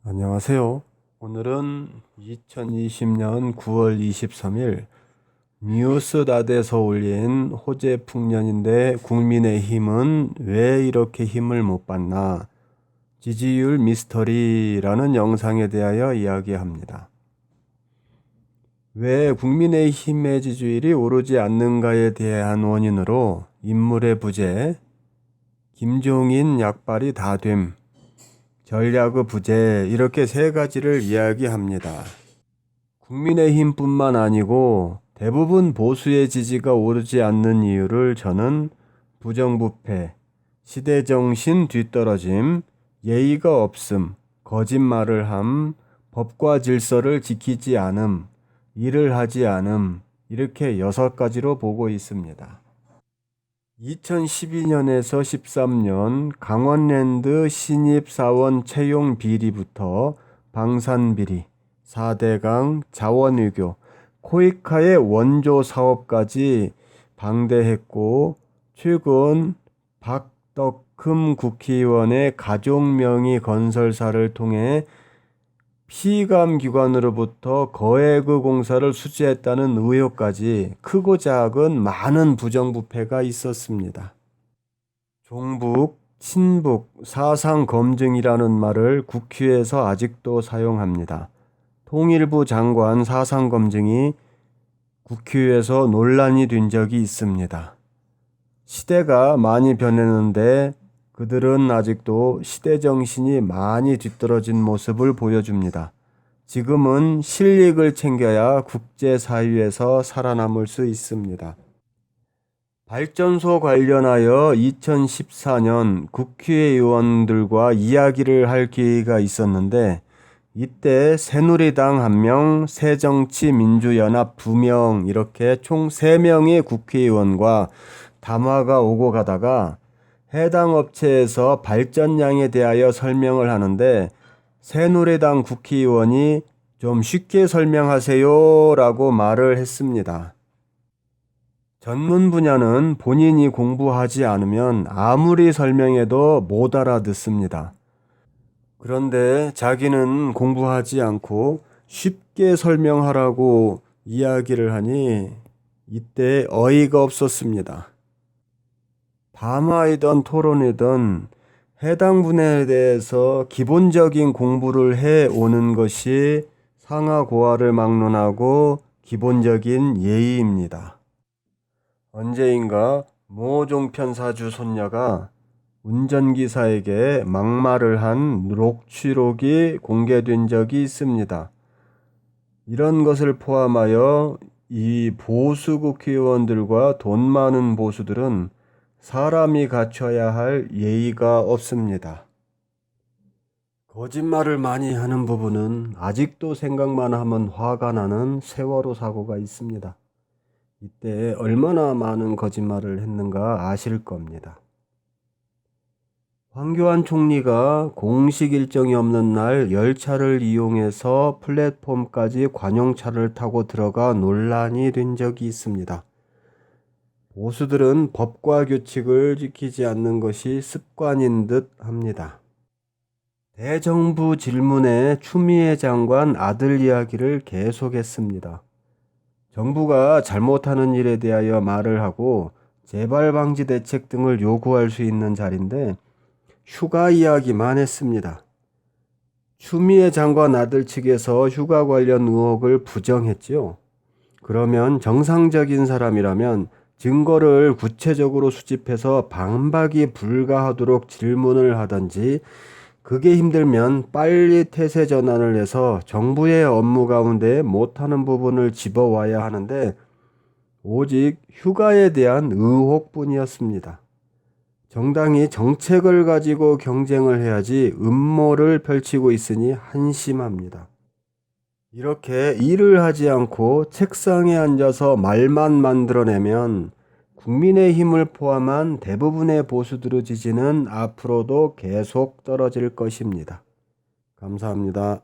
안녕하세요. 오늘은 2020년 9월 23일 뉴스닷에서 올린 호재 풍년인데 국민의힘은 왜 이렇게 힘을 못 받나? 지지율 미스터리라는 영상에 대하여 이야기합니다. 왜 국민의힘의 지지율이 오르지 않는가에 대한 원인으로 인물의 부재, 김종인 약발이 다됨, 전략의 부재 이렇게 세 가지를 이야기합니다. 국민의힘뿐만 아니고 대부분 보수의 지지가 오르지 않는 이유를 저는 부정부패, 시대정신 뒤떨어짐, 예의가 없음, 거짓말을 함, 법과 질서를 지키지 않음, 일을 하지 않음 이렇게 6가지로 보고 있습니다. 2012년에서 13년 강원랜드 신입사원 채용 비리부터 방산비리, 4대강, 자원외교, 코이카의 원조 사업까지 방대했고 최근 박덕흠 국회의원의 가족명의 건설사를 통해 피감기관으로부터 거액의 공사를 수주했다는 의혹까지 크고 작은 많은 부정부패가 있었습니다. 종북, 친북, 사상검증이라는 말을 국회에서 아직도 사용합니다. 통일부 장관 사상검증이 국회에서 논란이 된 적이 있습니다. 시대가 많이 변했는데 그들은 아직도 시대정신이 많이 뒤떨어진 모습을 보여줍니다. 지금은 실익을 챙겨야 국제사회에서 살아남을 수 있습니다. 발전소 관련하여 2014년 국회의원들과 이야기를 할 기회가 있었는데 이때 새누리당 1명, 새정치민주연합 2명 이렇게 총 3명의 국회의원과 담화가 오고 가다가 해당 업체에서 발전량에 대하여 설명을 하는데 새누리당 국회의원이 좀 쉽게 설명하세요 라고 말을 했습니다. 전문 분야는 본인이 공부하지 않으면 아무리 설명해도 못 알아듣습니다. 그런데 자기는 공부하지 않고 쉽게 설명하라고 이야기를 하니 이때 어이가 없었습니다. 담화이든 토론이든 해당 분야에 대해서 기본적인 공부를 해오는 것이 상하고하를 막론하고 기본적인 예의입니다. 언제인가 모 종편사주 손녀가 운전기사에게 막말을 한 녹취록이 공개된 적이 있습니다. 이런 것을 포함하여 이 보수 국회의원들과 돈 많은 보수들은 사람이 갖춰야 할 예의가 없습니다. 거짓말을 많이 하는 부분은 아직도 생각만 하면 화가 나는 세월호 사고가 있습니다. 이때 얼마나 많은 거짓말을 했는가 아실 겁니다. 황교안 총리가 공식 일정이 없는 날 열차를 이용해서 플랫폼까지 관용차를 타고 들어가 논란이 된 적이 있습니다. 보수들은 법과 규칙을 지키지 않는 것이 습관인 듯 합니다. 대정부 질문에 추미애 장관 아들 이야기를 계속했습니다. 정부가 잘못하는 일에 대하여 말을 하고 재발 방지 대책 등을 요구할 수 있는 자리인데 휴가 이야기만 했습니다. 추미애 장관 아들 측에서 휴가 관련 의혹을 부정했죠. 그러면 정상적인 사람이라면 증거를 구체적으로 수집해서 반박이 불가하도록 질문을 하든지 그게 힘들면 빨리 태세 전환을 해서 정부의 업무 가운데 못하는 부분을 집어와야 하는데 오직 휴가에 대한 의혹뿐이었습니다. 정당이 정책을 가지고 경쟁을 해야지 음모를 펼치고 있으니 한심합니다. 이렇게 일을 하지 않고 책상에 앉아서 말만 만들어내면 국민의힘을 포함한 대부분의 보수들의 지지는 앞으로도 계속 떨어질 것입니다. 감사합니다.